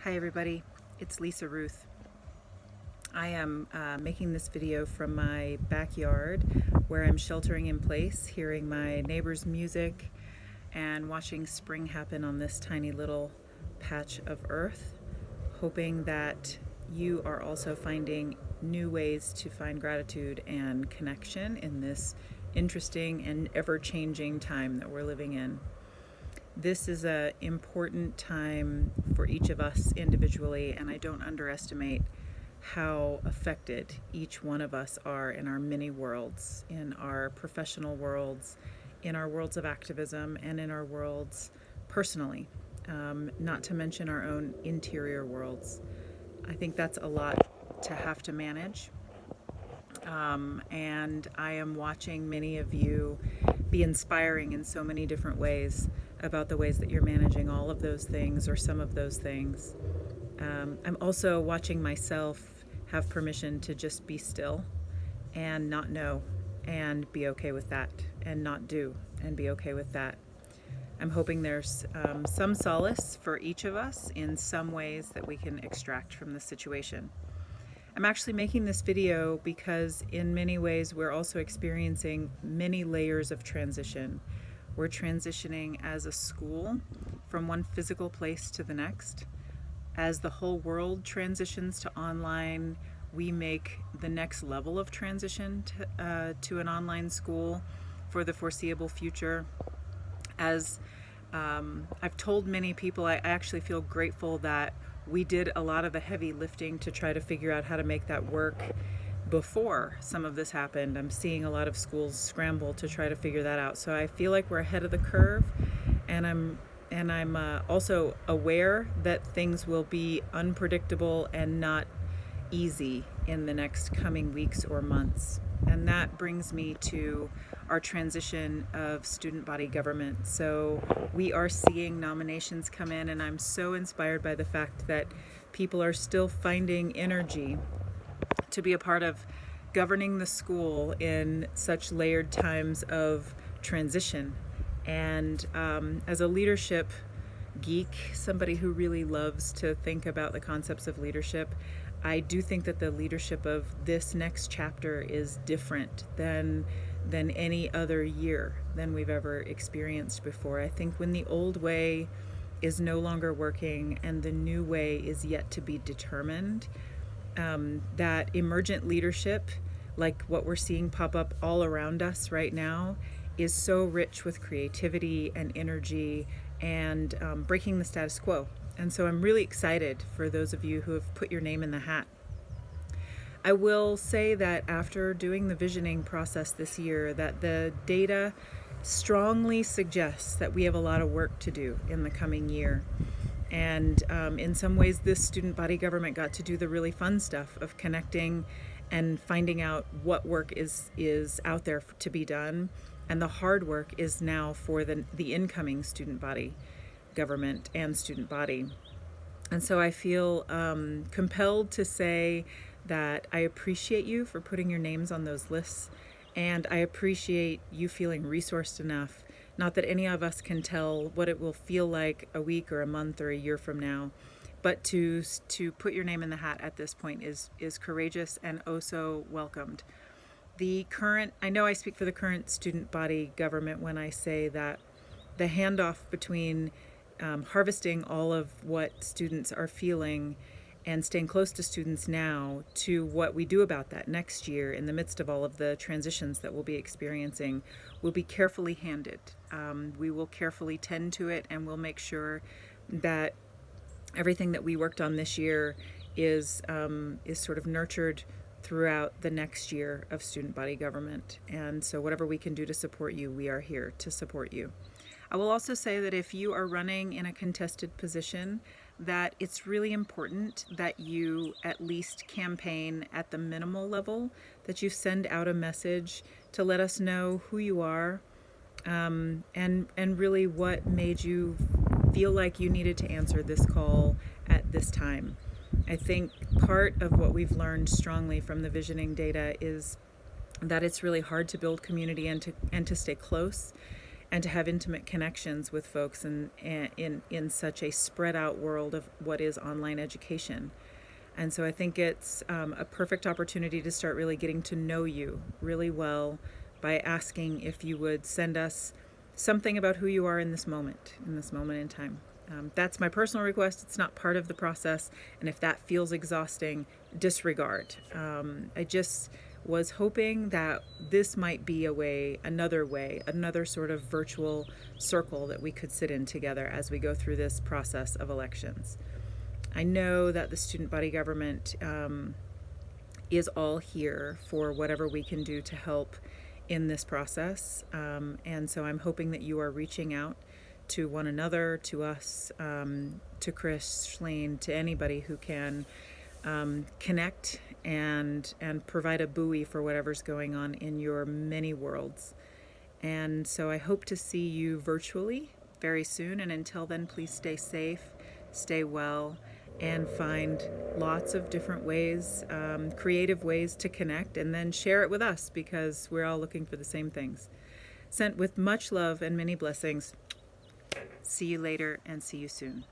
Hi everybody, it's Lisa Ruth. I am making this video from my backyard where I'm sheltering in place, hearing my neighbor's music and watching spring happen on this tiny little patch of earth, hoping that you are also finding new ways to find gratitude and connection in this interesting and ever-changing time that we're living in. This is an important time for each of us individually, and I don't underestimate how affected each one of us are in our many worlds, in our professional worlds, in our worlds of activism, and in our worlds personally, not to mention our own interior worlds. I think that's a lot to have to manage. And I am watching many of you be inspiring in so many different ways about the ways that you're managing all of those things or some of those things. I'm also watching myself have permission to just be still and not know and be okay with that, and not do and be okay with that. I'm hoping there's some solace for each of us in some ways that we can extract from the situation. I'm actually making this video because in many ways we're also experiencing many layers of transition. We're transitioning as a school from one physical place to the next. As the whole world transitions to online, we make the next level of transition to an online school for the foreseeable future. As I've told many people, I actually feel grateful that we did a lot of the heavy lifting to try to figure out how to make that work before some of this happened. I'm seeing a lot of schools scramble to try to figure that out. So I feel like we're ahead of the curve, and I'm also aware that things will be unpredictable and not easy in the next coming weeks or months. And that brings me to our transition of student body government. So we are seeing nominations come in, and I'm so inspired by the fact that people are still finding energy to be a part of governing the school in such layered times of transition. And as a leadership geek, somebody who really loves to think about the concepts of leadership, I do think that the leadership of this next chapter is different than any other year than we've ever experienced before. I think when the old way is no longer working and the new way is yet to be determined, that emergent leadership, like what we're seeing pop up all around us right now, is so rich with creativity and energy and breaking the status quo. And so I'm really excited for those of you who have put your name in the hat. I will say that after doing the visioning process this year, that the data strongly suggests that we have a lot of work to do in the coming year. And in some ways, this student body government got to do the really fun stuff of connecting and finding out what work is out there to be done. And the hard work is now for the incoming student body government and student body. And so I feel compelled to say that I appreciate you for putting your names on those lists, and I appreciate you feeling resourced enough. Not that any of us can tell what it will feel like a week or a month or a year from now, but to put your name in the hat at this point is courageous and oh so welcomed. I know I speak for the current student body government when I say that the handoff between harvesting all of what students are feeling and staying close to students now to what we do about that next year in the midst of all of the transitions that we'll be experiencing will be carefully handed. We will carefully tend to it, and we'll make sure that everything that we worked on this year is sort of nurtured throughout the next year of student body government. And so whatever we can do to support you, we are here to support you. I will also say that if you are running in a contested position, that it's really important that you at least campaign at the minimal level, that you send out a message to let us know who you are, and really what made you feel like you needed to answer this call at this time. I think part of what we've learned strongly from the visioning data is that it's really hard to build community and to stay close and to have intimate connections with folks in such a spread out world of what is online education. And so I think it's a perfect opportunity to start really getting to know you really well by asking if you would send us something about who you are in this moment in time. That's my personal request. It's not part of the process. And if that feels exhausting, disregard. I just was hoping that this might be another sort of virtual circle that we could sit in together as we go through this process of elections. I know that the student body government is all here for whatever we can do to help in this process. And so I'm hoping that you are reaching out to one another, to us, to Chris Schlane, to anybody who can connect and provide a buoy for whatever's going on in your many worlds. And so I hope to see you virtually very soon. And until then, please stay safe, stay well, and find lots of different ways, creative ways to connect, and then share it with us because we're all looking for the same things. Sent with much love and many blessings. See you later and see you soon.